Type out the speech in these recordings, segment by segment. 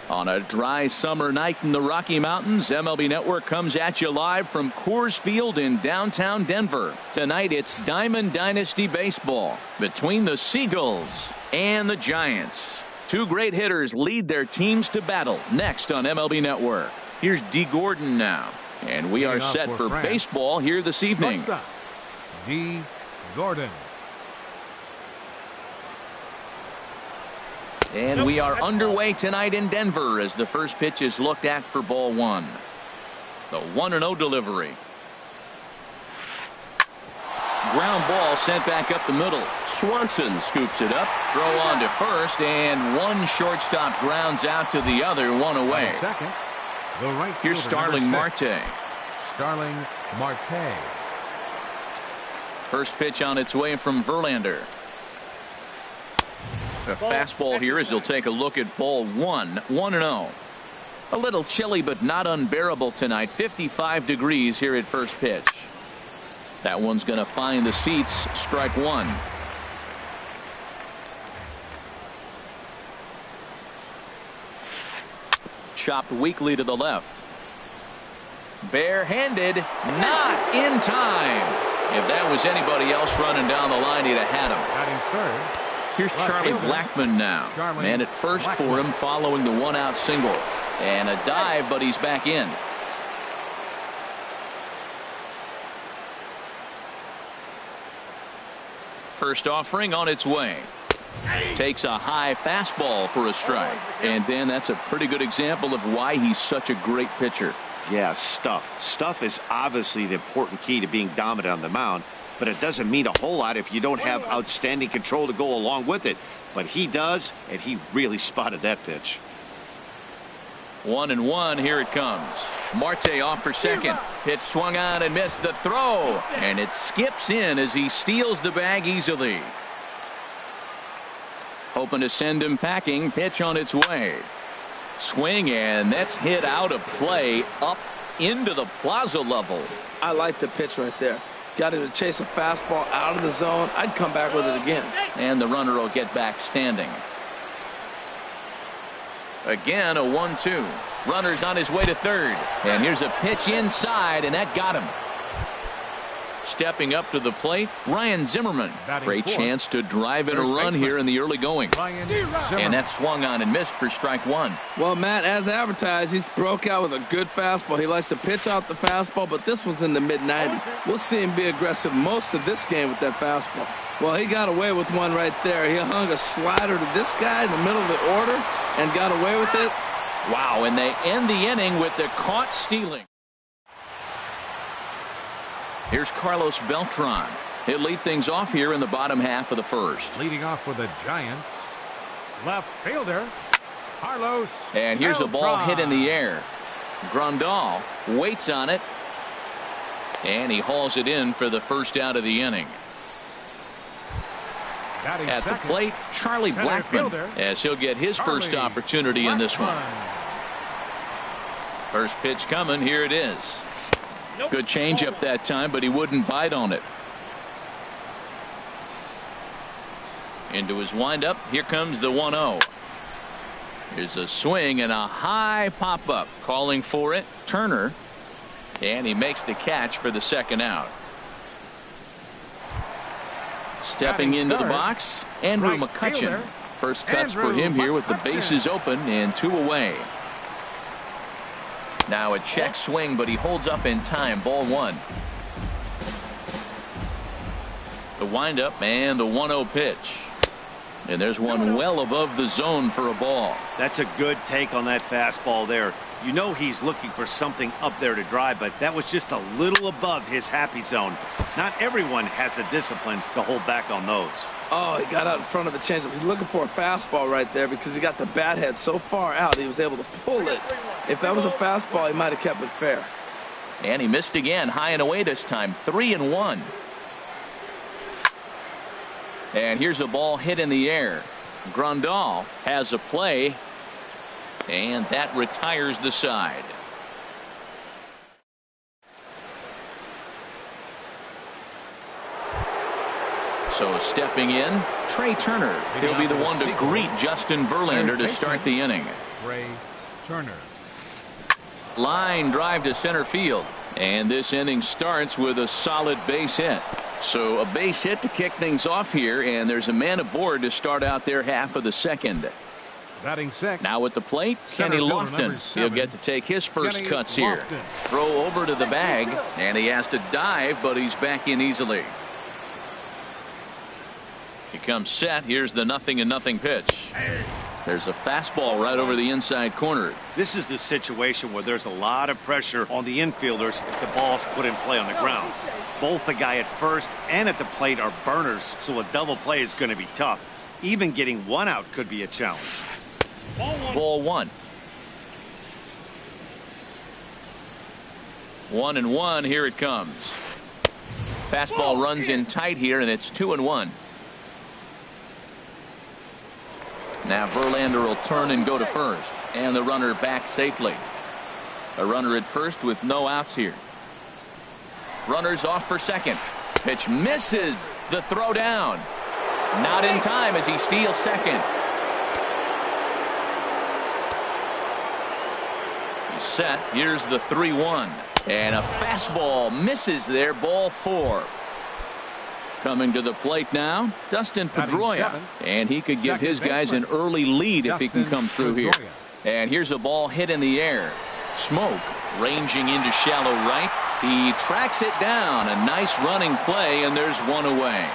On a dry summer night in the Rocky Mountains, MLB Network comes at you live from Coors Field in downtown Denver. Tonight it's Diamond Dynasty Baseball between the Seagulls and the Giants. Two great hitters lead their teams to battle next on MLB Network. Here's Dee Gordon now. And we are set for baseball here this evening. Dee Gordon. And we are underway tonight in Denver as the first pitch is looked at for ball one. The 1-0 delivery. Ground ball sent back up the middle. Swanson scoops it up. Throw on to first, and one shortstop grounds out to the other, one away. Second, the right Here's Starling Marte. Starling Marte. First pitch on its way from Verlander. A fastball here as he'll take a look at ball one. 1-0. A little chilly but not unbearable tonight. 55 degrees here at first pitch. That one's going to find the seats. Strike one. Chopped weakly to the left. Barehanded. Not in time. If that was anybody else running down the line, he'd have had him. Batting third. Here's Charlie Blackmon now. Man at first for him following the one-out single. And a dive, but he's back in. First offering on its way. Takes a high fastball for a strike. And then that's a pretty good example of why he's such a great pitcher. Yeah, stuff. Stuff is obviously the important key to being dominant on the mound. But it doesn't mean a whole lot if you don't have outstanding control to go along with it. But he does, and he really spotted that pitch. 1-1. Here it comes. Marte off for second. Pitch swung on and missed the throw. And it skips in as he steals the bag easily. Hoping to send him packing. Pitch on its way. Swing, and that's hit out of play up into the plaza level. I like the pitch right there. Got him to chase a fastball out of the zone. I'd come back with it again. And the runner will get back standing. Again, a 1-2. Runner's on his way to third. And here's a pitch inside, and that got him. Stepping up to the plate, Ryan Zimmerman. Great chance to drive in a run here in the early going. And that swung on and missed for strike one. Well, Matt, as advertised, he's broke out with a good fastball. He likes to pitch out the fastball, but this was in the mid-90s. We'll see him be aggressive most of this game with that fastball. Well, he got away with one right there. He hung a slider to this guy in the middle of the order and got away with it. Wow, and they end the inning with the caught stealing. Here's Carlos Beltran. He'll lead things off here in the bottom half of the first. Leading off for the Giants, left fielder Carlos. And here's Beltran. a ball hit in the air. Grandal waits on it. And he hauls it in for the first out of the inning. At the plate, Charlie Blackmon, as he'll get his first opportunity in this one. First pitch coming. Here it is. Good changeup that time, but he wouldn't bite on it. Into his windup. Here comes the 1-0. Here's a swing and a high pop-up. Calling for it. Turner. And he makes the catch for the second out. Stepping into the box, Andrew McCutchen. First cuts for him here with the bases open and two away. Now a check swing, but he holds up in time. Ball one. The windup and the 1-0 pitch. And there's one well above the zone for a ball. That's a good take on that fastball there. You know he's looking for something up there to drive, but that was just a little above his happy zone. Not everyone has the discipline to hold back on those. Oh, he got out in front of the changeup. He's looking for a fastball right there because he got the bat head so far out he was able to pull it. If that was a fastball, he might have kept it fair. And he missed again, high and away this time. 3-1. And here's a ball hit in the air. Grandal has a play, and that retires the side. So stepping in, Trey Turner. He'll be the one to greet Justin Verlander to start the inning. Trey Turner. Line drive to center field. And this inning starts with a solid base hit. So a base hit to kick things off here, and there's a man aboard to start out their half of the second. Batting sixth. Now at the plate, Kenny Lofton. He'll get to take his first cuts here. Throw over to the bag, and he has to dive, but he's back in easily. He comes set. Here's the 0-0 pitch. There's a fastball right over the inside corner. This is the situation where there's a lot of pressure on the infielders if the ball's put in play on the ground. Both the guy at first and at the plate are burners, so a double play is going to be tough. Even getting one out could be a challenge. Ball one. 1-1. Here it comes. Fastball runs in tight here, and it's 2-1. Now Verlander will turn and go to first, and the runner back safely. A runner at first with no outs here. Runners off for second. Pitch misses. The throw down. Not in time as he steals second. He's set. Here's the 3-1. And a fastball misses there. Ball 4. Coming to the plate now, Dustin Pedroia. And he could give his guys an early lead if he can come through here. And here's a ball hit in the air. Smoke ranging into shallow right. He tracks it down. A nice running play, and there's one away.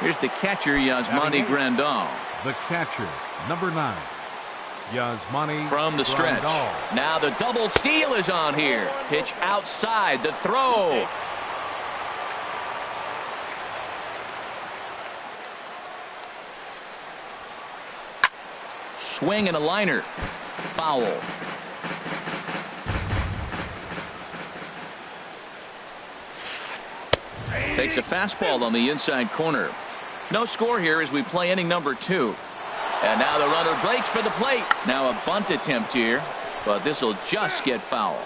Here's the catcher, Yasmani Grandal. The catcher, number 9. Yasmani from the stretch. Grandal. Now the double steal is on here. Pitch outside. The throw. Swing and a liner. Foul. Takes a fastball on the inside corner. No score here as we play inning number 2. And now the runner breaks for the plate. Now a bunt attempt here, but this will just get foul.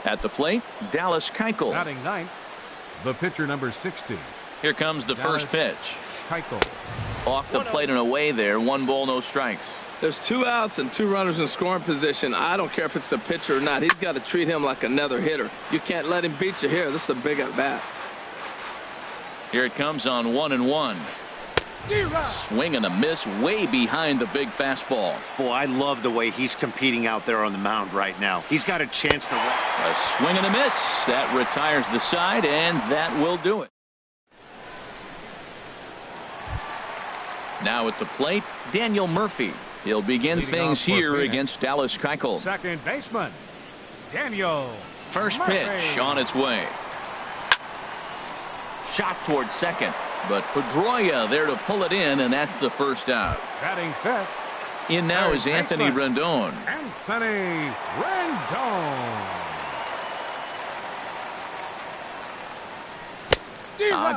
At the plate, Dallas Keuchel. Batting 9th, the pitcher number 60. Here comes the Dallas first pitch. Keuchel. Off the plate and away there. 1 ball, no strikes. There's 2 outs and 2 runners in scoring position. I don't care if it's the pitcher or not. He's got to treat him like another hitter. You can't let him beat you here. This is a big at bat. Here it comes on 1-1. Swing and a miss way behind the big fastball. Boy, I love the way he's competing out there on the mound right now. He's got a chance to. A swing and a miss. That retires the side, and that will do it. Now at the plate, Daniel Murphy. He'll begin Leading things off for here Phoenix. against Dallas Keuchel. Second baseman, Daniel First Murphy. pitch on its way. Shot towards second, but Pedroia there to pull it in, and that's the first out. Batting 5th, In now Third is Anthony baseman. Rendon. Anthony Rendon.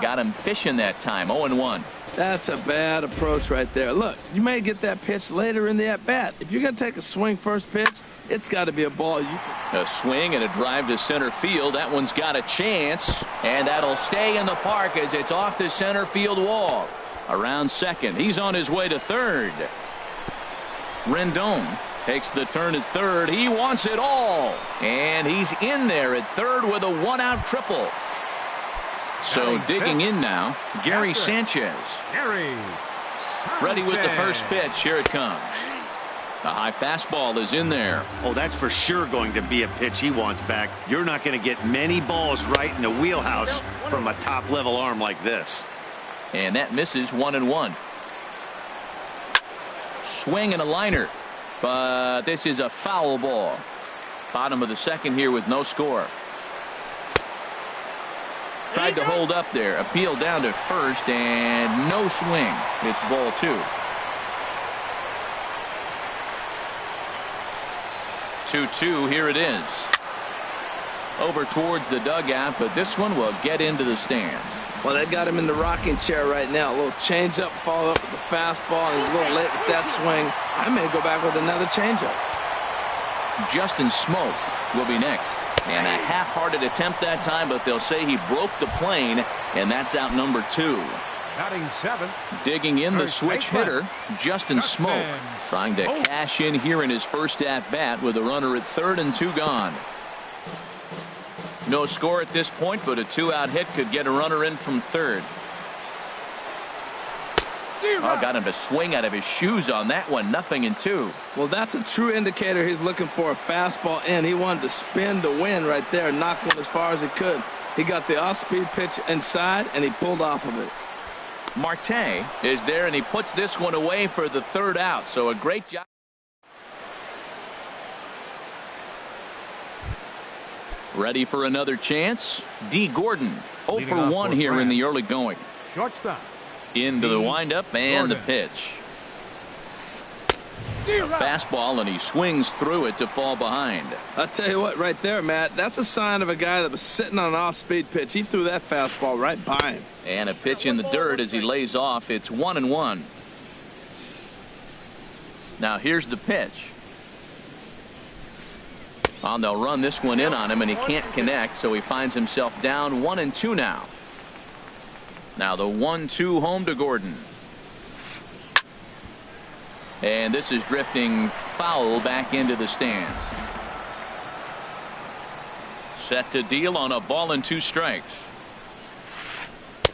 Got him fishing that time. 0-1. That's a bad approach right there. Look, you may get that pitch later in the at-bat. If you're going to take a swing first pitch, it's got to be a ball. A swing and a drive to center field. That one's got a chance, and that'll stay in the park as it's off the center field wall. Around second. He's on his way to third. Rendon takes the turn at third. He wants it all, and he's in there at third with a 1-out triple. So digging in now, Gary Sanchez. Gary Ready with the Sanchez. first pitch. Here it comes. The high fastball is in there. Oh, that's for sure going to be a pitch he wants back. You're not going to get many balls right in the wheelhouse from a top-level arm like this. And that misses. 1-1. Swing and a liner. But this is a foul ball. Bottom of the second here with no score. Tried to hold up there. Appeal down to first and no swing. It's ball 2. 2-2. Here it is. Over towards the dugout, but this one will get into the stands. Well, they got him in the rocking chair right now. A little changeup, follow up with the fastball, and he's a little late with that swing. I may go back with another changeup. Justin Smoke will be next. And a half-hearted attempt that time, but they'll say he broke the plane, and that's out number 2. Batting seventh. Digging in the First switch baseman. hitter, Justin Smoke, trying to cash in here in his first at-bat with a runner at third and 2 gone. No score at this point, but a 2-out hit could get a runner in from third. Oh, got him to swing out of his shoes on that one. 0-2. Well, that's a true indicator he's looking for a fastball in. He wanted to spin to win right there, knock one as far as he could. He got the off-speed pitch inside, and he pulled off of it. Marte is there, and he puts this one away for the 3rd out. So a great job. Ready for another chance. D. Gordon 0 Leading for off 1 for here in Grant. the early going. Shortstop. Into the windup and the Gordon. pitch. Fastball, and he swings through it to fall behind. I'll tell you what, right there, Matt, that's a sign of a guy that was sitting on an off-speed pitch. He threw that fastball right by him. And a pitch in the dirt as he lays off. It's 1-1. Now here's the pitch. Well, they'll run this one in on him, and he can't connect, so he finds himself down 1-2 now. Now the 1-2 home to Gordon. And this is drifting foul back into the stands. Set to deal on a ball and 2 strikes.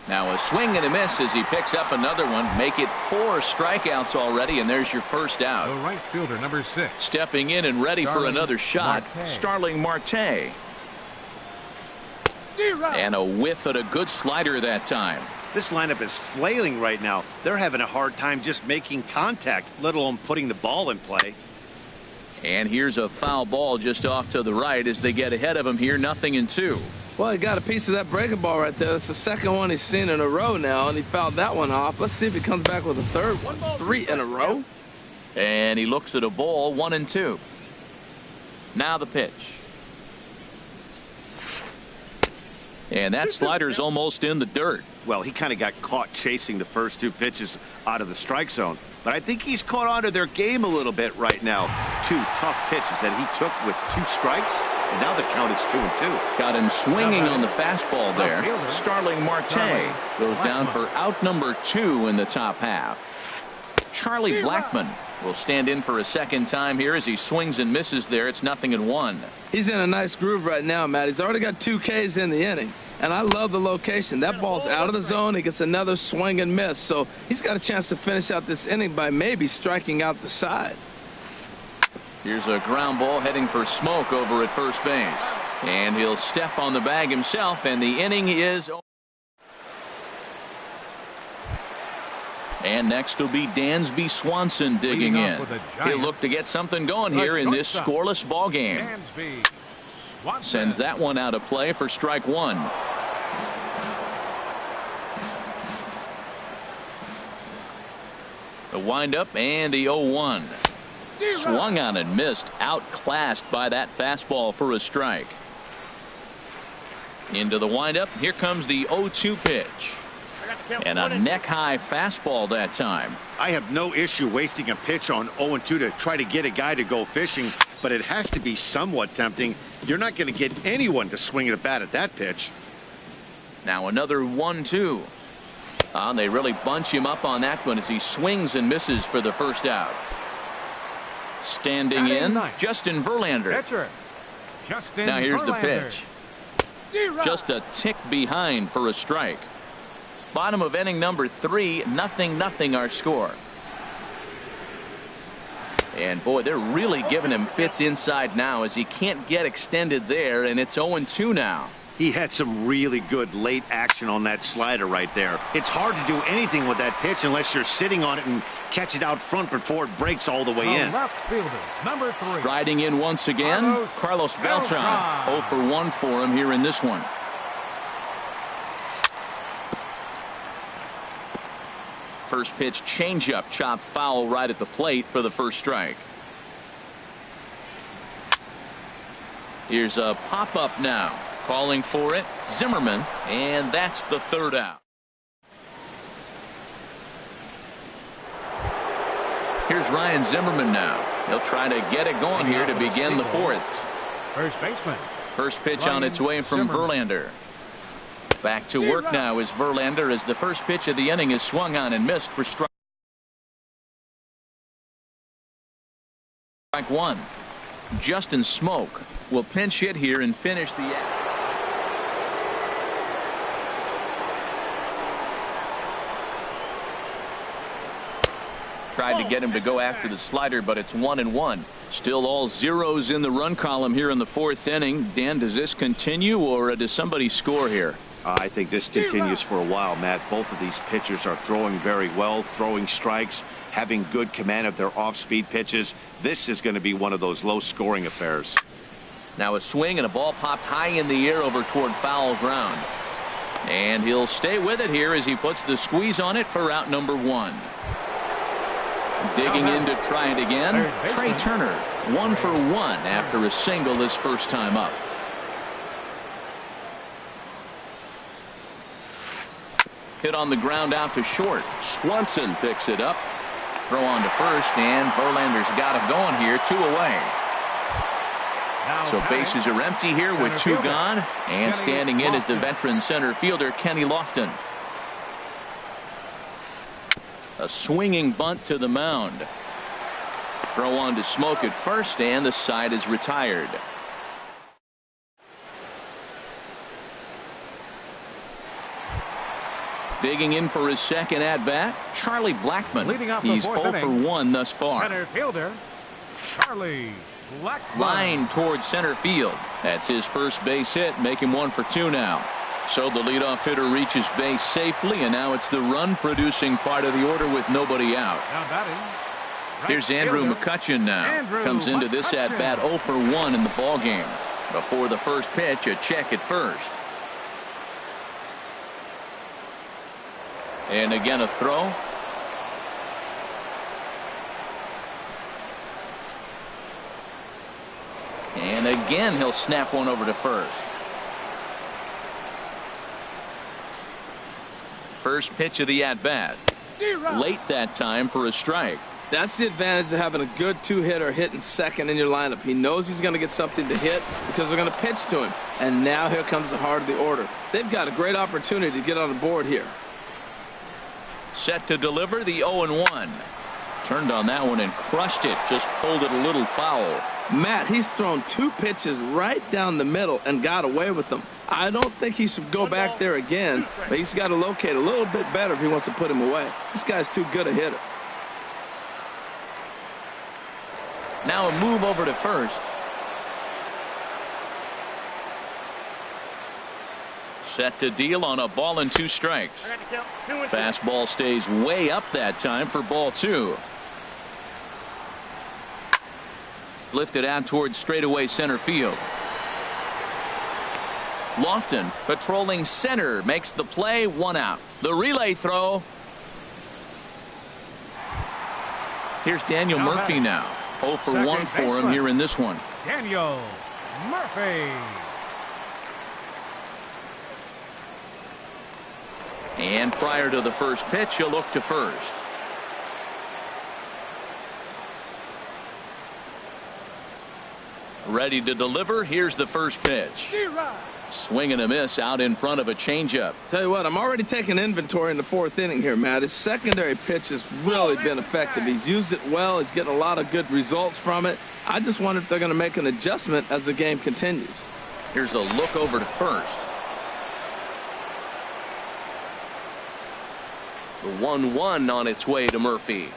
Now a swing and a miss as he picks up another one. Make it 4 strikeouts already, and there's your first out. The right fielder, number 6. Stepping in and ready for Starling another shot, Marte. Starling Marte. And a whiff at a good slider that time. This lineup is flailing right now. They're having a hard time just making contact, let alone putting the ball in play. And here's a foul ball just off to the right as they get ahead of him here. 0-2. Well, he got a piece of that breaking ball right there. That's the second one he's seen in a row now, and he fouled that one off. Let's see if he comes back with a third one. 3 in a row. And he looks at a ball. 1-2. Now the pitch. And that slider's almost in the dirt. Well, he kind of got caught chasing the first 2 pitches out of the strike zone. But I think he's caught on to their game a little bit right now. 2 tough pitches that he took with 2 strikes, and now the count is 2-2. Got him swinging on the fastball there. Starling Marte goes down for out number 2 in the top half. Charlie Blackmon will stand in for a second time here as he swings and misses there. It's 0-1. He's in a nice groove right now, Matt. He's already got 2 Ks in the inning. And I love the location. That ball's out of the zone. He gets another swing and miss. So he's got a chance to finish out this inning by maybe striking out the side. Here's a ground ball heading for Smoke over at first base. And he'll step on the bag himself, and the inning is over. And next will be Dansby Swanson digging Leading in. off with a giant He'll look to get something going here in this scoreless ball game. Dansby Swanson. Sends that one out of play for strike 1. The windup and the 0-1. Swung on and missed, outclassed by that fastball for a strike. Into the windup. Here comes the 0-2 pitch. And a neck-high fastball that time. I have no issue wasting a pitch on 0-2 to try to get a guy to go fishing, but it has to be somewhat tempting. You're not going to get anyone to swing at a bat at that pitch. Now another 1-2. They really bunch him up on that one as he swings and misses for the first out. Standing in, Justin Verlander. Pitcher, Justin Now here's the Verlander. pitch. Just a tick behind for a strike. Bottom of inning number 3, 0-0 our score. And boy, they're really giving him fits inside now as he can't get extended there, and it's 0-2 now. He had some really good late action on that slider right there. It's hard to do anything with that pitch unless you're sitting on it and catch it out front before it breaks all the way The in. left fielder, number 3. Riding in once again, Carlos Beltran. 0 for 1 for him here in this one. First pitch changeup, chopped foul right at the plate for the first strike. Here's a pop-up now. Calling for it, Zimmerman, and that's the 3rd out. Here's Ryan Zimmerman now. He'll try to get it going here to begin the 4th. First baseman. First pitch on its way from Zimmerman. Verlander. Back to work now is Verlander as the first pitch of the inning is swung on and missed for strike one. Justin Smoke will pinch hit here and finish the tried to get him to go after the slider, but it's 1-1. Still all zeros in the run column here in the fourth inning. Dan, does this continue or does somebody score here? I think this continues for a while, Matt. Both of these pitchers are throwing very well, throwing strikes, having good command of their off-speed pitches. This is going to be one of those low-scoring affairs. Now a swing and a ball popped high in the air over toward foul ground. And he'll stay with it here as he puts the squeeze on it for out number one. Digging in to try it again, Trey Turner, 1 for 1 after a single his first time up. Hit on the ground out to short. Swanson picks it up. Throw on to first, and Verlander's got it going here, 2 away. So bases are empty here with 2 gone, and standing in is the veteran center fielder Kenny Lofton. A swinging bunt to the mound. Throw on to Smoke at first, and the side is retired. Digging in for his second at bat, Charlie Blackmon. He's 0 for 1 thus far. Center fielder Charlie Blackmon. Line towards center field. That's his first base hit, make him 1 for 2 now. So the leadoff hitter reaches base safely, and now it's the run-producing part of the order with nobody out. Now batting, right Here's Andrew fielder, McCutchen now. Andrew Comes into this McCutchen. at-bat 0 for 1 in the ballgame. Before the first pitch, a check at first. And again a throw. And again he'll snap one over to first. First pitch of the at-bat. Late that time for a strike. That's the advantage of having a good 2-hitter hitting second in your lineup. He knows he's going to get something to hit because they're going to pitch to him. And now here comes the heart of the order. They've got a great opportunity to get on the board here. Set to deliver the 0-1. Turned on that one and crushed it. Just pulled it a little foul. Matt, he's thrown 2 pitches right down the middle and got away with them. I don't think he should go back there again, but he's got to locate a little bit better if he wants to put him away. This guy's too good a hitter. Now a move over to first. Set to deal on a ball and 2 strikes. Fastball stays way up that time for ball 2. Lifted out towards straightaway center field. Lofton patrolling center makes the play, 1 out. The relay throw. Here's Daniel Murphy now. 0 for 1 for him here in this one. Daniel Murphy. And prior to the first pitch, he'll look to first. Ready to deliver. Here's the first pitch. Swing and a miss out in front of a changeup. Tell you what, I'm already taking inventory in the 4th inning here, Matt. His secondary pitch has really been effective. He's used it well. He's getting a lot of good results from it. I just wonder if they're going to make an adjustment as the game continues. Here's a look over to first. The 1-1 on its way to Murphy.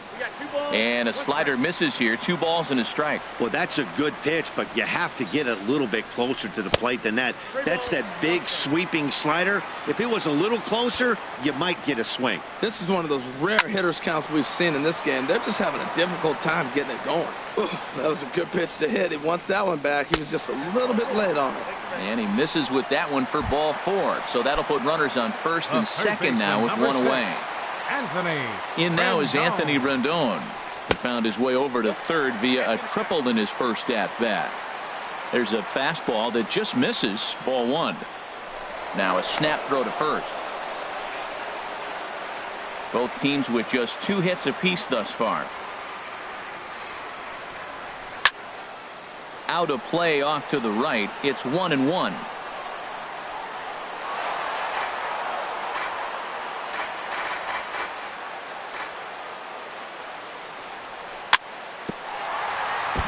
And a slider misses here. 2 balls and a strike. Well, that's a good pitch, but you have to get a little bit closer to the plate than that. That's that big sweeping slider. If it was a little closer, you might get a swing. This is one of those rare hitters counts we've seen in this game. They're just having a difficult time getting it going. Ooh, that was a good pitch to hit. He wants that one back. He was just a little bit late on it. And he misses with that one for ball 4. So that'll put runners on first and second now with 1 away. Anthony In now is Rendon. Anthony Rendon, who found his way over to third via a triple in his first at-bat. There's a fastball that just misses, ball 1. Now a snap throw to first. Both teams with just 2 hits apiece thus far. Out of play off to the right. It's 1-1.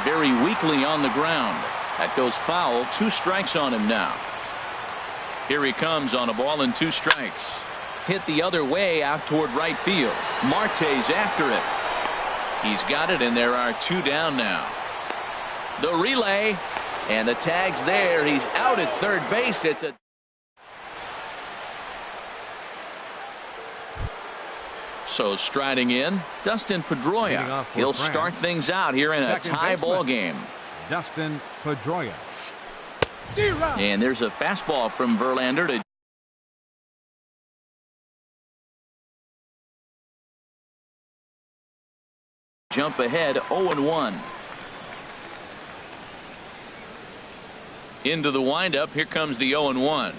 very weakly on the ground. That goes foul. 2 strikes on him now. Here he comes on a ball and 2 strikes. Hit the other way out toward right field. Marte's after it. He's got it, and there are 2 down now. The relay, and the tag's there. He's out at third base. It's a So striding in, Dustin Pedroia. He'll start things out here in a tie ball game. Dustin Pedroia. And there's a fastball from Verlander to jump ahead 0-1. Into the windup. Here comes the 0-1.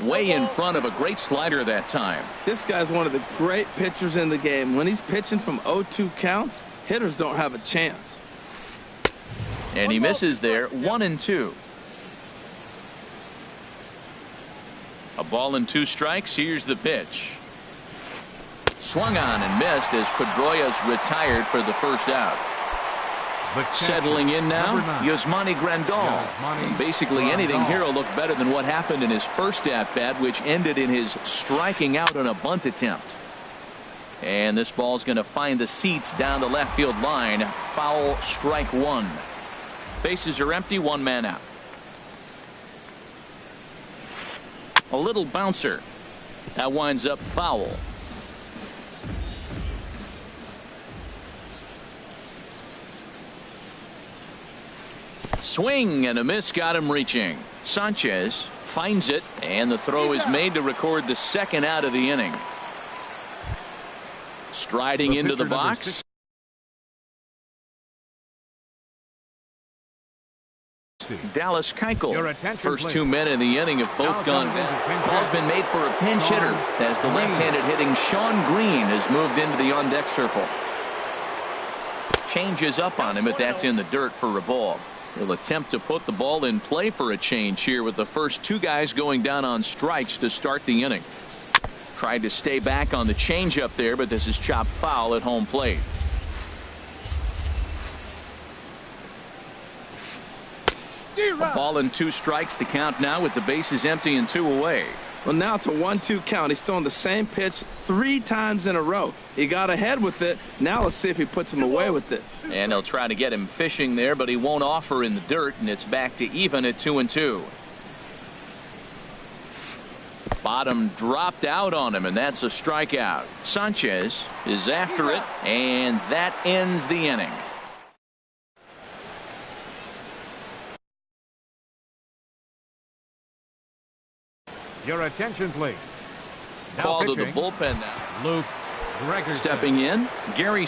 Way in front of a great slider that time. This guy's one of the great pitchers in the game. When he's pitching from 0-2 counts, hitters don't have a chance. And he misses there. 1-2. A ball and 2 strikes. Here's the pitch. Swung on and missed as Pedroia's retired for the first out. Settling in now, Yasmani Grandal. And basically anything here will look better than what happened in his first at-bat, which ended in his striking out on a bunt attempt. And this ball's going to find the seats down the left field line. Foul, strike 1. Bases are empty, 1 man out. A little bouncer. That winds up foul. Swing and a miss got him reaching. Sanchez finds it, and the throw is made to record the second out of the inning. Striding into the box. Dallas Keuchel. First 2 men in the inning have both gone down. Ball's been made for a pinch hitter as the left-handed hitting Sean Green has moved into the on-deck circle. Changes up on him, but that's in the dirt for a ball. He'll attempt to put the ball in play for a change here with the first 2 guys going down on strikes to start the inning. Tried to stay back on the changeup there, but this is chopped foul at home plate. A ball and 2 strikes to count now with the bases empty and 2 away. Well, now it's a 1-2 count. He's throwing the same pitch 3 times in a row. He got ahead with it. Now let's see if he puts him away with it. And they'll try to get him fishing there, but he won't offer in the dirt, and it's back to even at 2-2. Bottom dropped out on him, and that's a strikeout. Sanchez is after it, and that ends the inning. Your attention, please. Call to the bullpen now. Luke Gregerson. Stepping in, Gary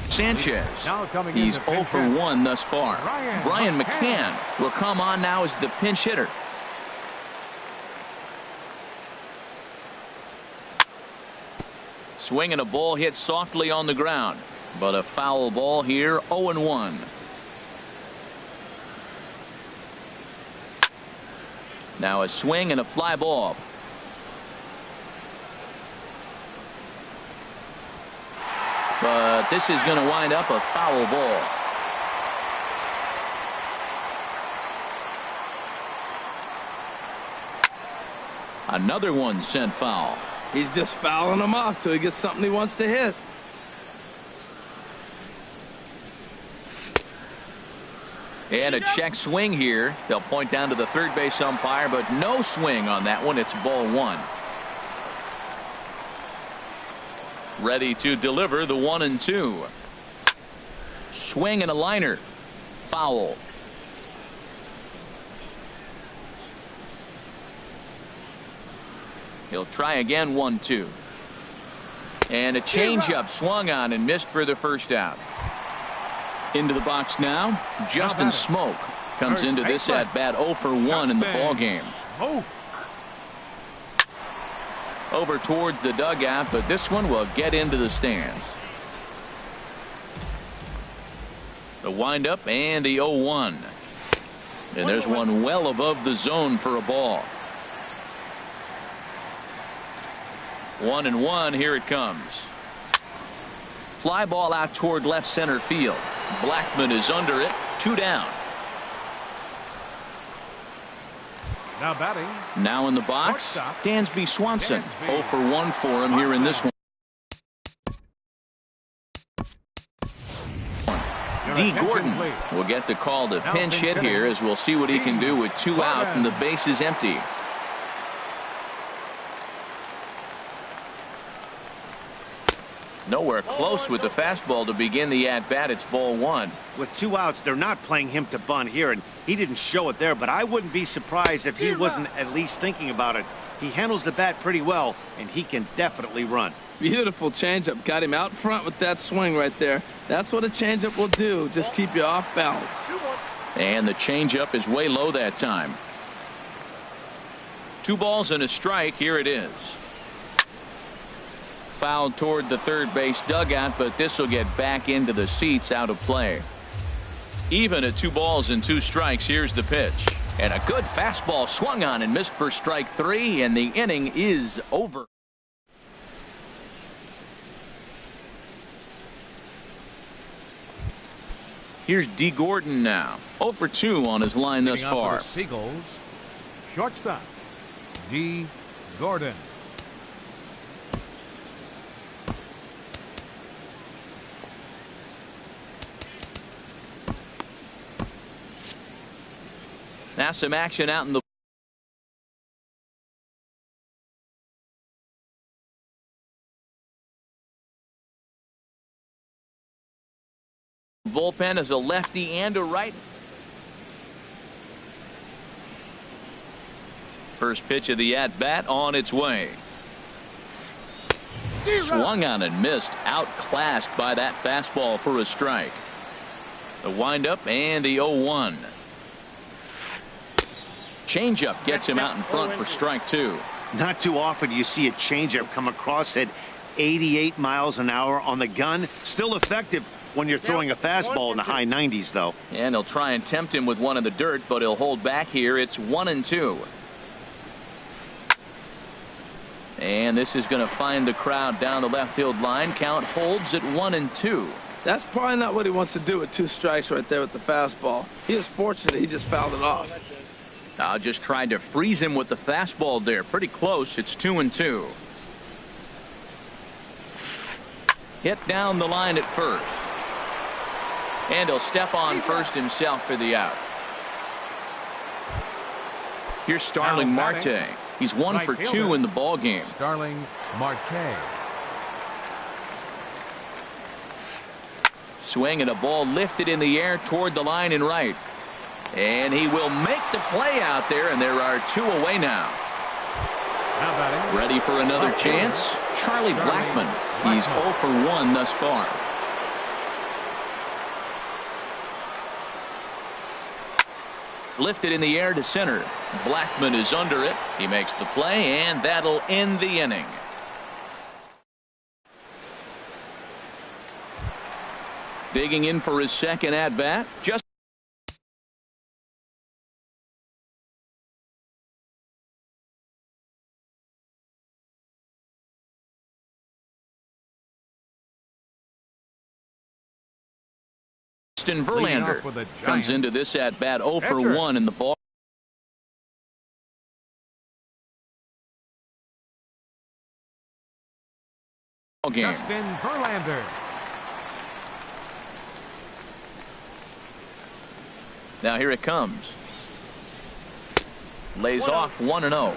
Sanchez. He's 0 for 1 thus far. Brian McCann will come on now as the pinch hitter. Swinging a ball hit softly on the ground, but a foul ball here. 0-1. Now a swing and a fly ball. But this is going to wind up a foul ball. Another one sent foul. He's just fouling him off till he gets something he wants to hit. And a check swing here. They'll point down to the third base umpire, but no swing on that one. It's ball 1. Ready to deliver the 1-2. Swing and a liner. Foul. He'll try again. 1-2. And a changeup swung on and missed for the first out. Into the box now, Justin Smoke comes into this at bat 0 for 1 in the ball game. Over towards the dugout, but this one will get into the stands. The windup and the 0-1. And there's one well above the zone for a ball. 1-1. Here it comes. Fly ball out toward left center field. Blackmon is under it. 2 down. Now batting. Now in the box, Dansby Swanson. 0 for 1 for him here in this one. D. Gordon will get the call to pinch hit here, as we'll see what he can do with 2 out and the base is empty. Nowhere close with the fastball to begin the at-bat. It's ball 1. With 2 outs, they're not playing him to bunt here, and he didn't show it there, but I wouldn't be surprised if he wasn't at least thinking about it. He handles the bat pretty well, and he can definitely run. Beautiful changeup. Got him out front with that swing right there. That's what a changeup will do. Just keep you off balance. And the changeup is way low that time. 2 balls and a strike. Here it is. Fouled toward the third base dugout, but this will get back into the seats, out of play. Even at 2 balls and 2 strikes. Here's the pitch. And a good fastball swung on and missed for strike 3, and the inning is over. Here's D. Gordon now. 0 for 2 on his line thus far. Seagulls, shortstop, D. Gordon. Now some action out in the bullpen as a lefty and a right. First pitch of the at-bat on its way. Swung on and missed. Outclassed by that fastball for a strike. The windup and the 0-1. Changeup gets him out in front for strike 2. Not too often do you see a changeup come across at 88 miles an hour on the gun. Still effective when you're throwing a fastball in the high 90s, though. And he'll try and tempt him with one in the dirt, but he'll hold back here. It's 1-2. And this is going to find the crowd down the left field line. Count holds at 1-2. That's probably not what he wants to do with 2 strikes right there with the fastball. He is fortunate he just fouled it off. Just tried to freeze him with the fastball there. Pretty close. It's 2-2. Hit down the line at first. And he'll step on first himself for the out. Here's Starling Marte. He's 1 for 2 in the ball game. Starling Marte. Swing and a ball lifted in the air toward the line and right. And he will make the play out there, and there are 2 away now. Ready for another chance? Charlie Blackmon. He's 0 for 1 thus far. Lifted in the air to center. Blackmon is under it. He makes the play, and that'll end the inning. Digging in for his second at-bat. Justin Verlander comes into this at-bat 0 for 1 in the ball game. Justin Verlander. Now here it comes. Lays off 1-0.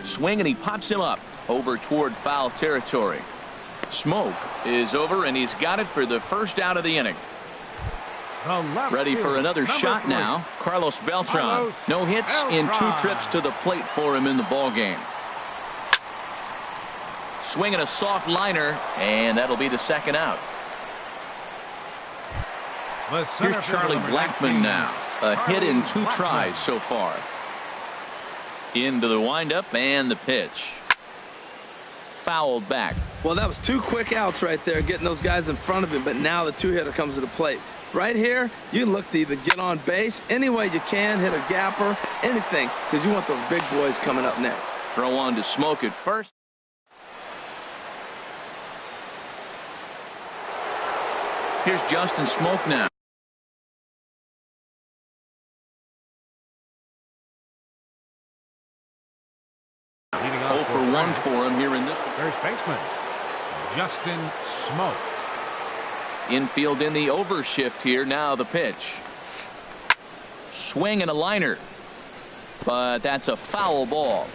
Swing and he pops him up over toward foul territory. Smoke is over and he's got it for the first out of the inning. Ready for another shot now. Carlos Beltran. No hits in 2 trips to the plate for him in the ball game. Swinging a soft liner, and that'll be the second out. Here's Charlie Blackmon now. A hit in 2 tries so far. Into the windup and the pitch. fouled back. Well, that was 2 quick outs right there, getting those guys in front of him, but now the 2-hitter comes to the plate. Right here, you look to either get on base any way you can, hit a gapper, anything, because you want those big boys coming up next. Throw on to Smoke at first. Here's Justin Smoke now. Leading 0 off for 1 for him here in this one. First baseman, Justin Smoke. Infield in the overshift here. Now the pitch. Swing and a liner. But that's a foul ball.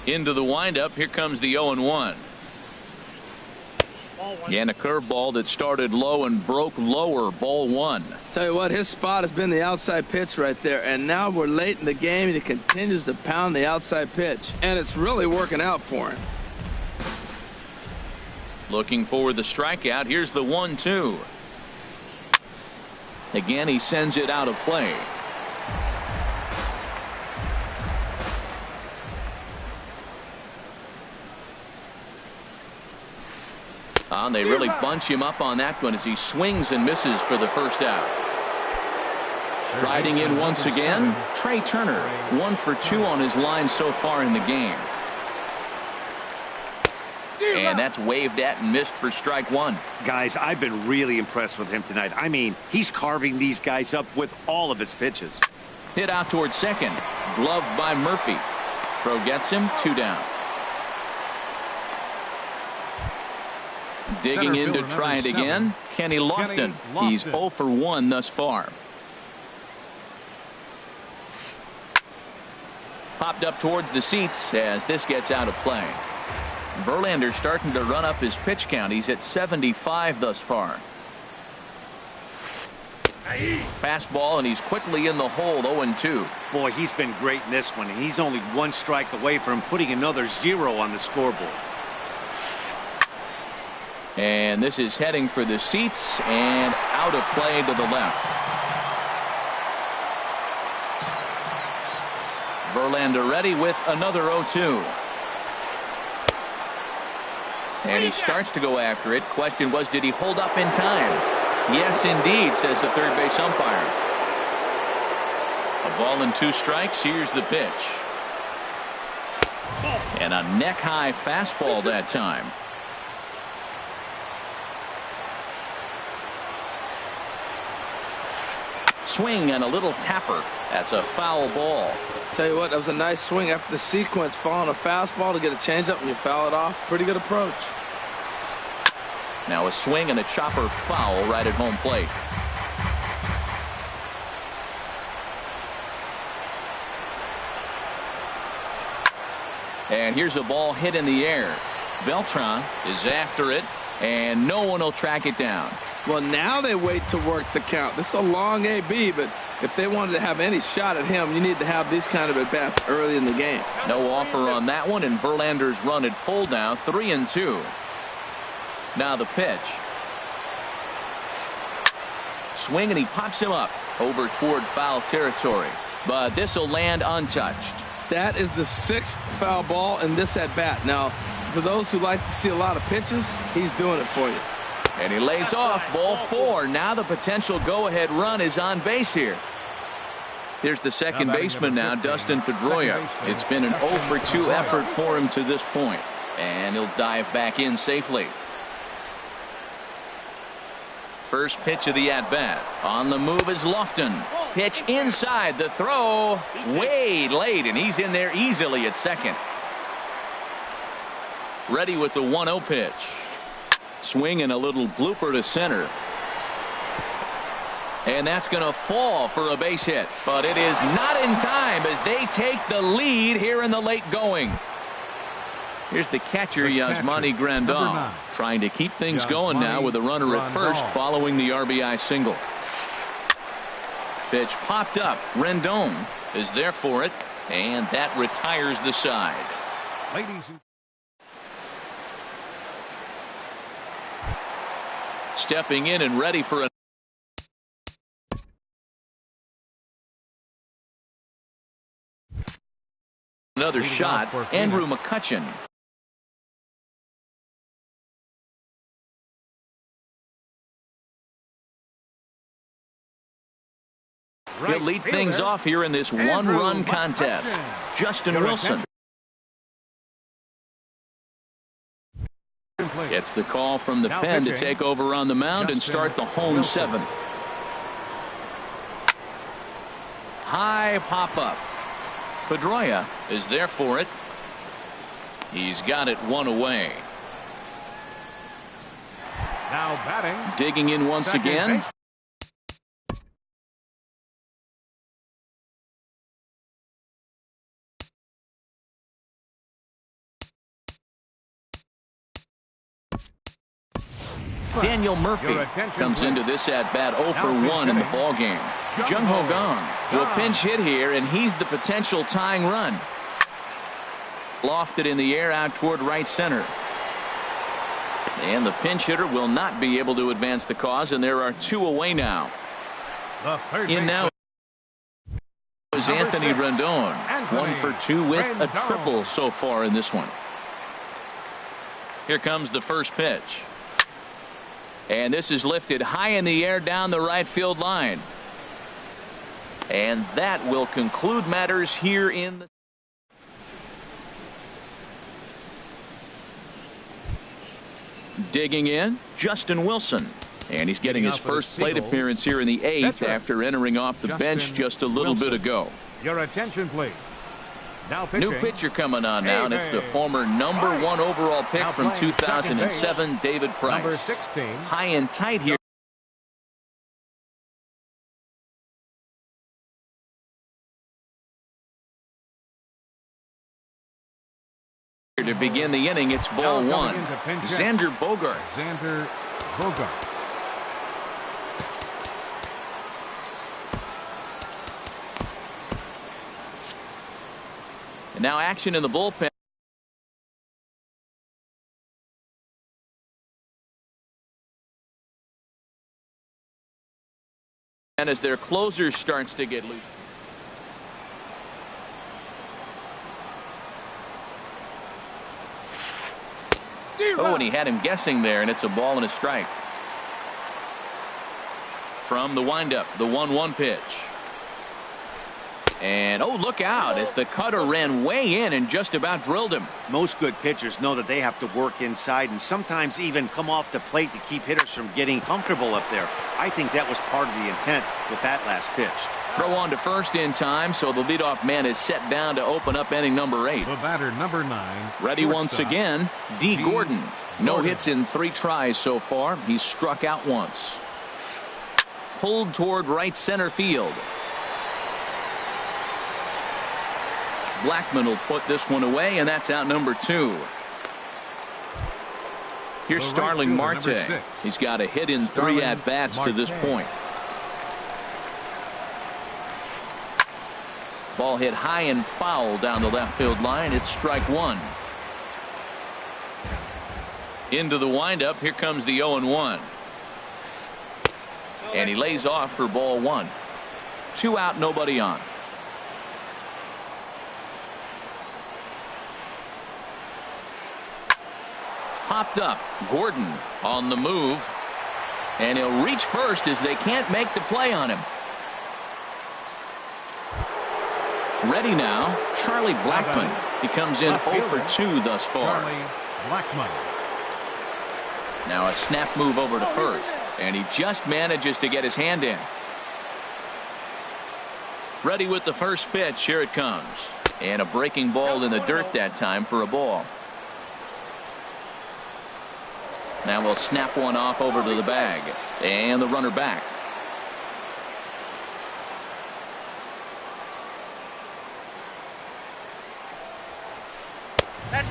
Into the windup. Here comes the 0-1. And a curveball that started low and broke lower. Ball 1. Tell you what, his spot has been the outside pitch right there, and now we're late in the game and he continues to pound the outside pitch, and it's really working out for him. Looking for the strikeout. Here's the 1-2. Again, he sends it out of play. They really bunch him up on that one as he swings and misses for the first out. Riding in once again, Trey Turner. 1 for 2 on his line so far in the game. And that's waved at and missed for strike 1. Guys, I've been really impressed with him tonight. I mean, he's carving these guys up with all of his pitches. Hit out towards second. Gloved by Murphy. Throw gets him. 2 down. Digging in to try it again. Kenny Lofton. He's 0 for 1 thus far. Popped up towards the seats as this gets out of play. Verlander starting to run up his pitch count. He's at 75 thus far. Fastball, and he's quickly in the hole. 0-2. Boy, he's been great in this one, and he's only 1 strike away from putting another 0 on the scoreboard. And this is heading for the seats and out of play to the left. Verlander ready with another 0-2. And he starts to go after it. Question was, did he hold up in time? Yes, indeed, says the third base umpire. A ball and 2 strikes. Here's the pitch. And a neck-high fastball that time. Swing and a little tapper. That's a foul ball. Tell you what, that was a nice swing after the sequence. Following a fastball to get a changeup and you foul it off. Pretty good approach. Now a swing and a chopper foul right at home plate. And here's a ball hit in the air. Beltran is after it, and no one will track it down. Well, now they wait to work the count. This is a long AB, but if they wanted to have any shot at him, you need to have these kind of at-bats early in the game. No offer on that one, and Verlander's run at full now, 3-2. Now the pitch. Swing, and he pops him up over toward foul territory. But this will land untouched. That is the 6th foul ball in this at-bat. Now, for those who like to see a lot of pitches, he's doing it for you. And he lays off. Ball 4. Now the potential go-ahead run is on base here. Here's the second baseman now, Dustin Pedroia. It's been an 0 for 2 effort for him to this point. And he'll dive back in safely. First pitch of the at-bat. On the move is Lofton. Pitch inside. The throw way late, and he's in there easily at second. Ready with the 1-0 pitch. Swing and a little blooper to center. And that's going to fall for a base hit. But it is not in time as they take the lead here in the late going. Here's the catcher, Yasmani Grandal, trying to keep things going now with a runner at first following the RBI single. Pitch popped up. Rendon is there for it, and that retires the side. Stepping in and ready for another Leading shot, off for Phoenix. Andrew McCutchen. He'll lead things off here in this one-run contest. Justin Wilson gets the call from the pen to take over on the mound and start the home seventh. High pop-up. Pedroia is there for it. He's got it one away. Now batting. Digging in once again. Daniel Murphy comes into this at bat 0 for 1 in the ball game. Jung Ho Kang will pinch hit here, and he's the potential tying run. Lofted in the air out toward right center. And the pinch hitter will not be able to advance the cause, and there are 2 away now. In now is Anthony Rendon. 1 for 2 with a triple so far in this one. Here comes the first pitch. And this is lifted high in the air down the right field line. And that will conclude matters here in the digging in, Justin Wilson. And he's getting his first plate appearance here in the 8th after entering off the bench just a little bit ago. Your attention, please. Now new pitcher coming on now, and it's the former #1 overall pick from 2007, David Price. Number 16. High and tight here. To begin the inning, it's ball 1. Xander Bogart. Xander Bogart. And now action in the bullpen. And as their closer starts to get loose. Oh, and he had him guessing there, and it's a ball and a strike. From the windup, the 1-1 pitch. And oh, look out as the cutter ran way in and just about drilled him. Most good pitchers know that they have to work inside and sometimes even come off the plate to keep hitters from getting comfortable up there. I think that was part of the intent with that last pitch. Throw on to first in time, so the leadoff man is set down to open up inning number 8. The batter, number 9. Ready once again, D. Gordon. No hits in 3 tries so far. He's struck out once. Pulled toward right center field. Blackman will put this one away, and that's out number 2. Here's Starling Marte. He's got a hit in 3 at-bats to this point. Ball hit high and foul down the left field line. It's strike 1. Into the windup. Here comes the 0-1. And he lays off for ball 1. 2 out, nobody on. Popped up. Gordon on the move. And he'll reach first as they can't make the play on him. Ready now, Charlie Blackmon. He comes in 0 for 2 thus far. Charlie Blackmon. Now a snap move over to first. And he just manages to get his hand in. Ready with the first pitch. Here it comes. And a breaking ball in the dirt that time for a ball. Now we'll snap one off over to the bag. And the runner back.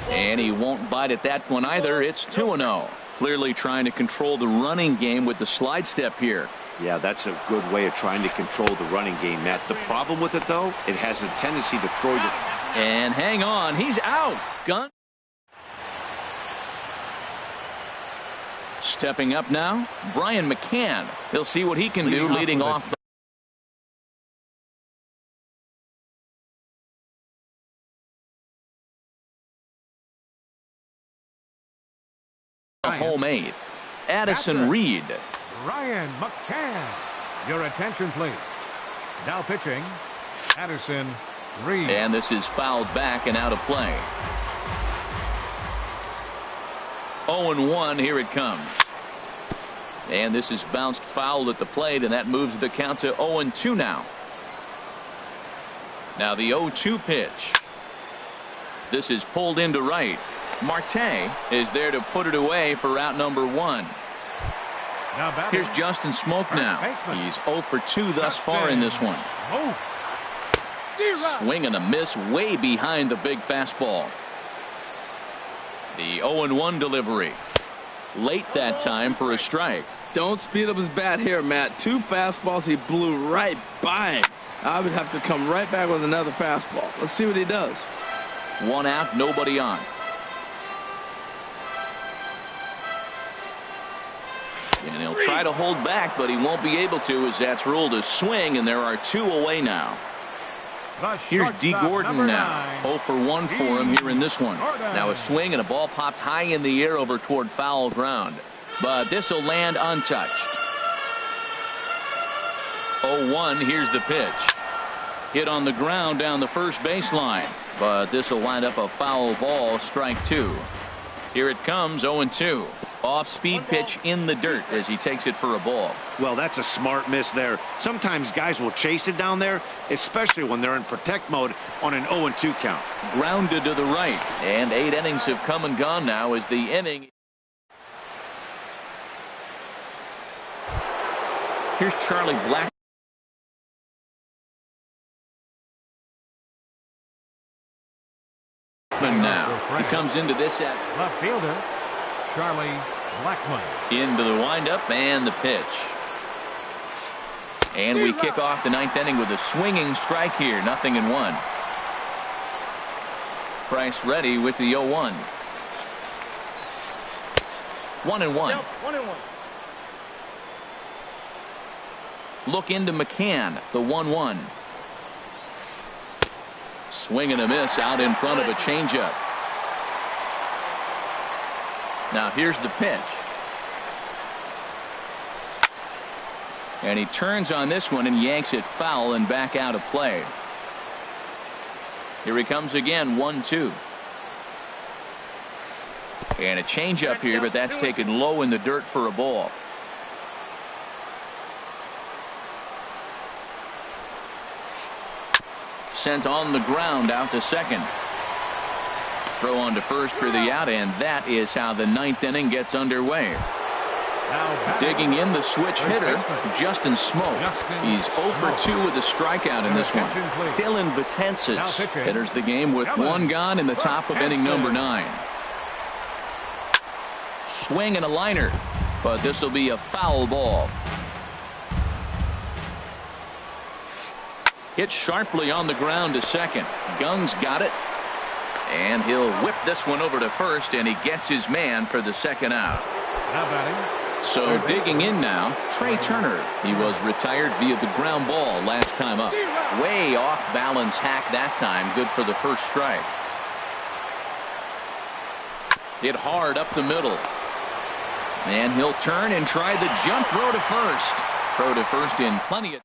And he won't bite at that one either. It's 2-0. Clearly trying to control the running game with the slide step here. Yeah, that's a good way of trying to control the running game, Matt. The problem with it, though, it has a tendency to throw you. And hang on. He's out. Gun. Stepping up now, Brian McCann. He'll see what he can do leading off. 8th. Addison Reed. Ryan McCann. Your attention, please. Now pitching, Addison Reed. And this is fouled back and out of play. 0-1, here it comes. And this is bounced foul at the plate, and that moves the count to 0-2 now. Now the 0-2 pitch. This is pulled into right. Marte is there to put it away for out number 1. Here's Justin Smoak now. He's 0 for 2 thus far in this one. Swing and a miss way behind the big fastball. The 0-1 delivery. Late that time for a strike. Don't speed up his bat here, Matt. 2 fastballs he blew right by him. I would have to come right back with another fastball. Let's see what he does. 1 out, nobody on. And he'll try to hold back, but he won't be able to, as that's ruled a swing, and there are 2 away now. Here's D. Gordon now. 0 for 1 for him here in this one. Now a swing and a ball popped high in the air over toward foul ground. But this will land untouched. 0-1, here's the pitch. Hit on the ground down the first baseline. But this will wind up a foul ball, strike 2. Here it comes, 0-2. Off-speed pitch in the dirt as he takes it for a ball. Well, that's a smart miss there. Sometimes guys will chase it down there, especially when they're in protect mode on an 0-2 count. Grounded to the right, and 8 innings have come and gone now as the inning. Here's Charlie Black. Now he comes into this at left fielder Charlie Blackmon. Into the windup and the pitch. And we kick off the 9th inning with a swinging strike here. 0-1. Price ready with the 0-1. 1-1. Look into McCann. The 1-1. Swing and a miss out in front of a changeup. Now here's the pitch. And he turns on this one and yanks it foul and back out of play. Here he comes again, 1-2. And a changeup here, but that's taken low in the dirt for a ball. Sent on the ground out to second. Throw on to first for the out, and that is how the 9th inning gets underway. Digging in the switch hitter, Justin Smoak. He's 0 for 2 with a strikeout in this one. Dylan Betances enters the game with 1 gone in the top of inning number 9. Swing and a liner, but this will be a foul ball. Hit sharply on the ground to second. Gung's got it. And he'll whip this one over to first, and he gets his man for the second out. So digging in now, Trey Turner. He was retired via the ground ball last time up. Way off balance hack that time. Good for the first strike. Hit hard up the middle. And he'll turn and try the jump throw to first. Throw to first in plenty of.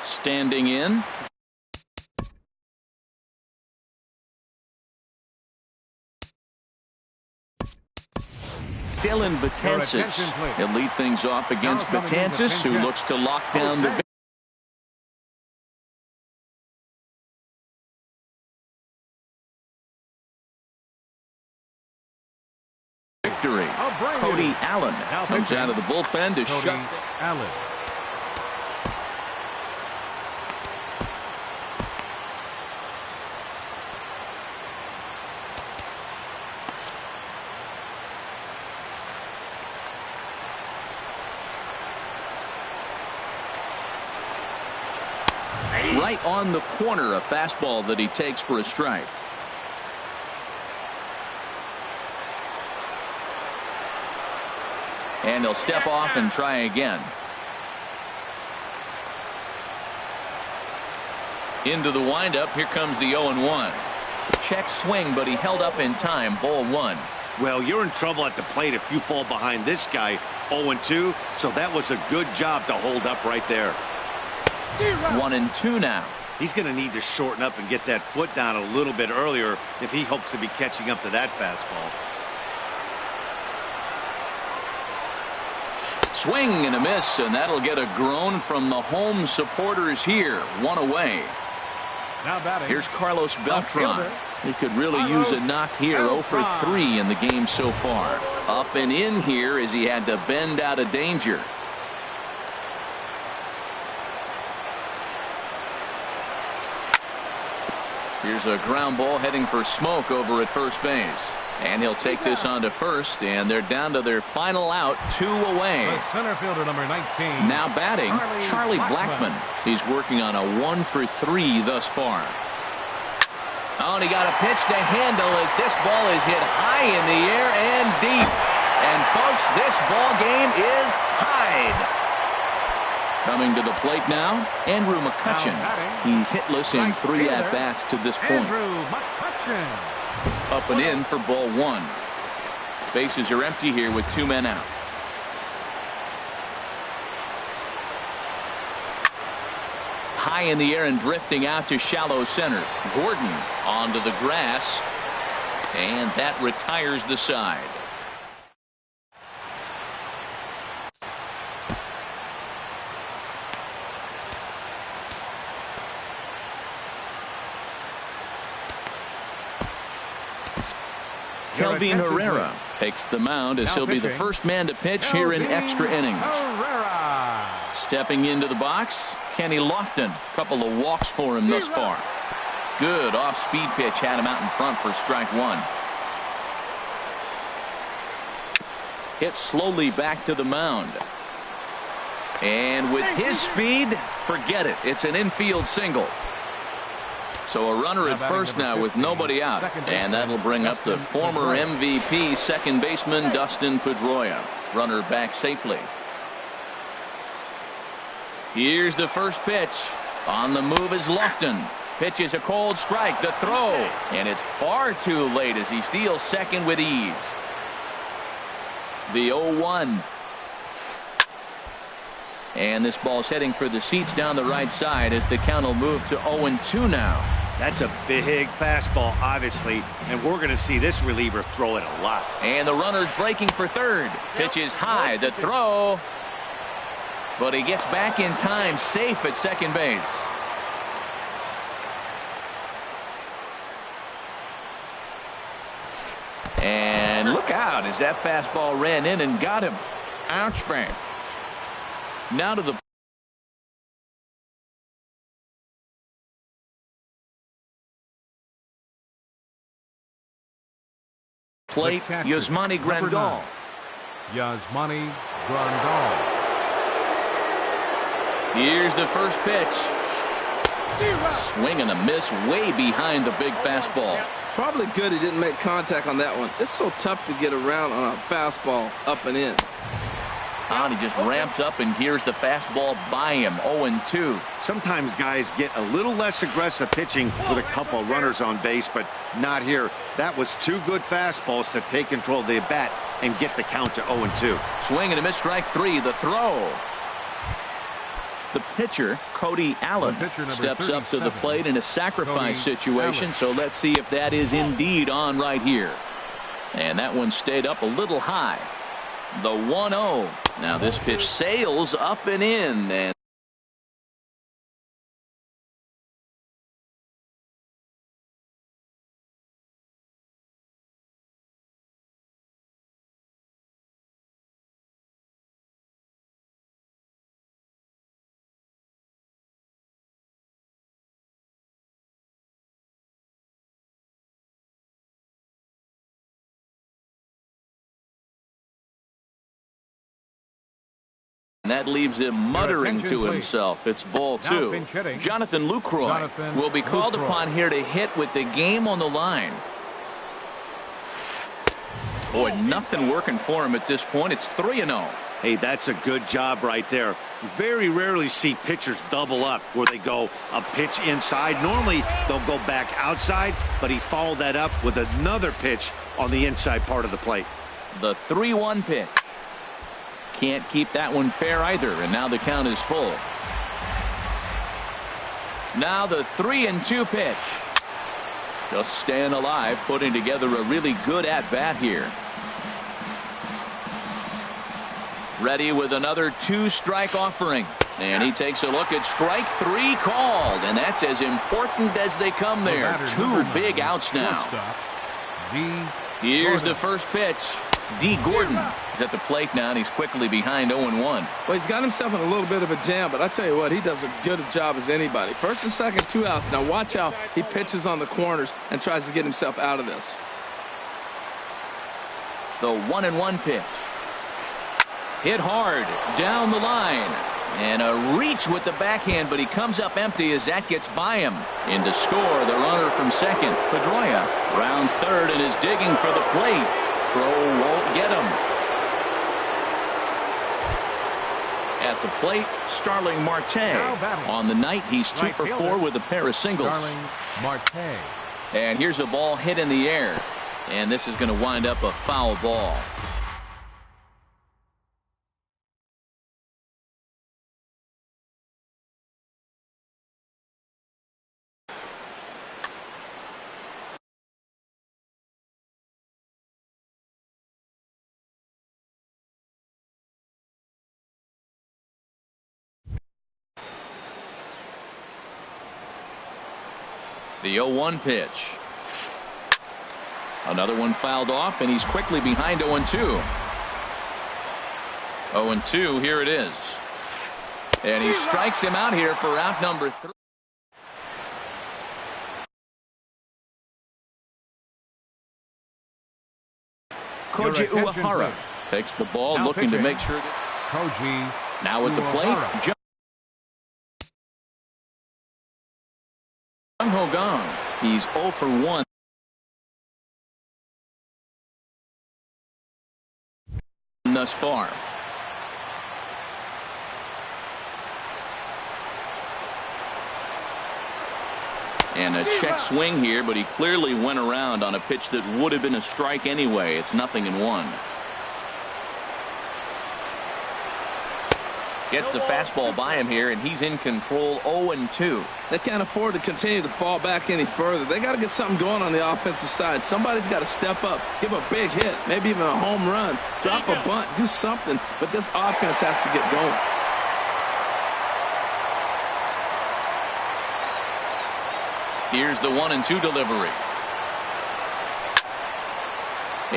Standing in. Dylan Betances. He'll lead things off against Betances, who looks to lock down the victory. Cody Allen comes out of the bullpen to shut Allen. Right on the corner, a fastball that he takes for a strike. And he'll step off and try again. Into the windup. Here comes the 0-1. check swing, but he held up in time. Ball 1. Well, you're in trouble at the plate if you fall behind this guy 0-2, so that was a good job to hold up right there. 1-2 now. He's going to need to shorten up and get that foot down a little bit earlier if he hopes to be catching up to that fastball. Swing and a miss, and that'll get a groan from the home supporters here. 1 away. Now batting. Here's Carlos Beltran. He could really use a knock here. 0 for 3 in the game so far. Up and in here as he had to bend out of danger. Here's a ground ball heading for Smoke over at first base. And he'll take this on to first, and they're down to their final out, 2 away. The center fielder, number 19. Now batting, Charlie Blackmon. He's working on a 1 for 3 thus far. Oh, and he got a pitch to handle as this ball is hit high in the air and deep. And folks, this ball game is tied. Coming to the plate now, Andrew McCutchen. He's hitless in 3 at-bats to this point. Andrew McCutchen. Up and in for ball 1. Bases are empty here with 2 men out. High in the air and drifting out to shallow center. Gordon onto the grass, and that retires the side. Kelvin Herrera takes the mound as he'll be the first man to pitch here in extra innings. Herrera. Stepping into the box, Kenny Lofton. Couple of walks for him thus far. Good off-speed pitch had him out in front for strike 1. Hit slowly back to the mound. And with his speed, forget it. It's an infield single. So a runner at first now with nobody out. And that'll bring up the former MVP second baseman Dustin Pedroia. Runner back safely. Here's the first pitch. On the move is Lofton. Pitch is a cold strike. The throw. And it's far too late as he steals second with ease. The 0-1. And this ball's heading for the seats down the right side as the count will move to 0-2 now. That's a big fastball, obviously, and we're going to see this reliever throw it a lot. And the runner's breaking for third. Pitch is high. The throw. But he gets back in time, safe at second base. And look out as that fastball ran in and got him. Ouch, bang. Now to the plate, Yasmani Grandal. Yasmani Grandal. Here's the first pitch. Swing and a miss way behind the big fastball. Probably good he didn't make contact on that one. It's so tough to get around on a fastball up and in. And he just ramps up, and here's the fastball by him. 0-2. Sometimes guys get a little less aggressive pitching with a couple of runners on base, but not here. That was 2 good fastballs to take control of the bat and get the count to 0-2. Swing and a miss, strike 3. The throw. The pitcher, Cody Allen, steps up to the plate in a sacrifice situation. So let's see if that is indeed on right here. And that one stayed up a little high. The 1-0. Now this pitch sails up and in, and that leaves him muttering to himself. It's ball 2. Jonathan Lucroy will be called upon here to hit with the game on the line. Boy, nothing working for him at this point. It's 3-0. Hey, that's a good job right there. You very rarely see pitchers double up where they go a pitch inside. Normally, they'll go back outside, but he followed that up with another pitch on the inside part of the plate. The 3-1 pitch. Can't keep that one fair either, and now the count is full. Now the 3-2 pitch. Just staying alive, putting together a really good at-bat here. Ready with another 2-strike offering. And he takes a look at strike 3 called. And that's as important as they come there. 2 big outs now. Here's the first pitch. D. Gordon is at the plate now, and he's quickly behind 0-1. Well, he's got himself in a little bit of a jam, but I tell you what, he does a good job as anybody. First and second, 2 outs. Now watch how he pitches on the corners and tries to get himself out of this. The 1-1 pitch. Hit hard down the line. And a reach with the backhand, but he comes up empty as that gets by him. In to score, the runner from second. Pedroia rounds third and is digging for the plate. Throw won't get him. At the plate, Starling Marte. On the night, he's 2 for 4 with a pair of singles. Starling Marte. And here's a ball hit in the air. And this is going to wind up a foul ball. The 0-1 pitch. Another one fouled off, and he's quickly behind 0-2. 0-2, here it is. And he strikes him out here for out number 3. Koji Uehara takes the ball, now looking pitching to make sure that Koji now at the plate. Jung Ho Kang. He's 0 for 1 thus far. And a check swing here, but he clearly went around on a pitch that would have been a strike anyway. It's 0-1. Gets the fastball by him here, and he's in control. 0-2. They can't afford to continue to fall back any further. They got to get something going on the offensive side. Somebody's got to step up, give a big hit, maybe even a home run, drop a bunt, do something. But this offense has to get going. Here's the 1-2 delivery.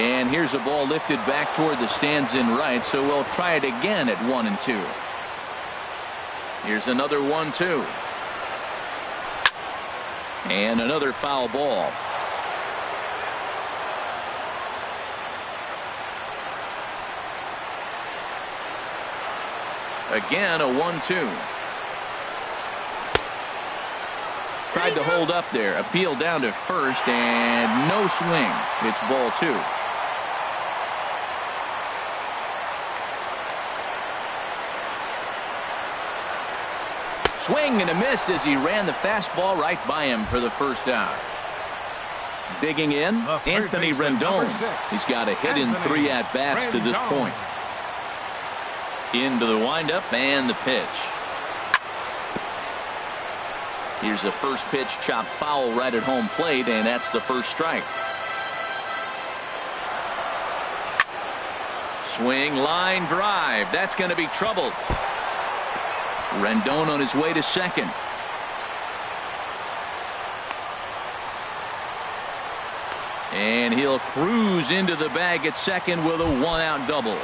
And here's a ball lifted back toward the stands in right, so we'll try it again at 1-2. Here's another 1-2. And another foul ball. Again, a 1-2. Tried to hold up there. Appeal down to first, and no swing. It's ball 2. Swing and a miss as he ran the fastball right by him for the first out. Digging in, Anthony Rendon. He's got a hit in 3 at-bats to this point. Into the windup and the pitch. Here's a first pitch chopped foul right at home plate, and that's the first strike. Swing, line drive. That's going to be trouble. Rendon on his way to second. And he'll cruise into the bag at second with a 1-out double.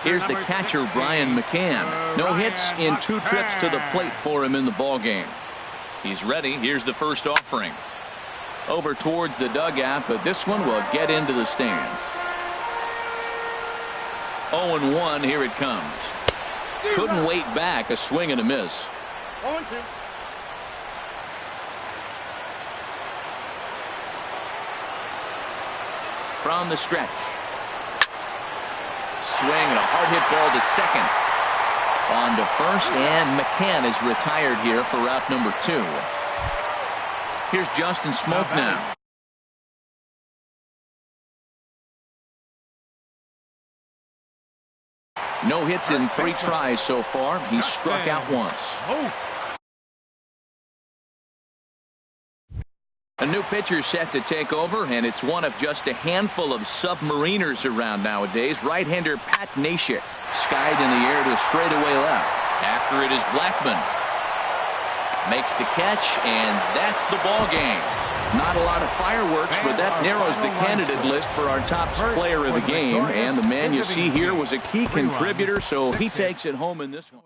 Here's the catcher, Brian McCann. No hits in 2 trips to the plate for him in the ballgame. He's ready. Here's the first offering. Over towards the dugout, but this one will get into the stands. 0-1, here it comes. Couldn't wait back. A swing and a miss. 0-2. From the stretch. swing and a hard hit ball to second. On to first, and McCann is retired here for route number 2. Here's Justin Smoke now. No hits in 3 tries so far. He's struck out once. A new pitcher set to take over, and it's one of just a handful of submariners around nowadays. Right-hander Pat Neshek skied in the air to straightaway left. After it is Blackmon. Makes the catch, and that's the ball game. Not a lot of fireworks, but that narrows the candidate list for our top player of the game. And the man you see here was a key contributor, so he takes it home in this one.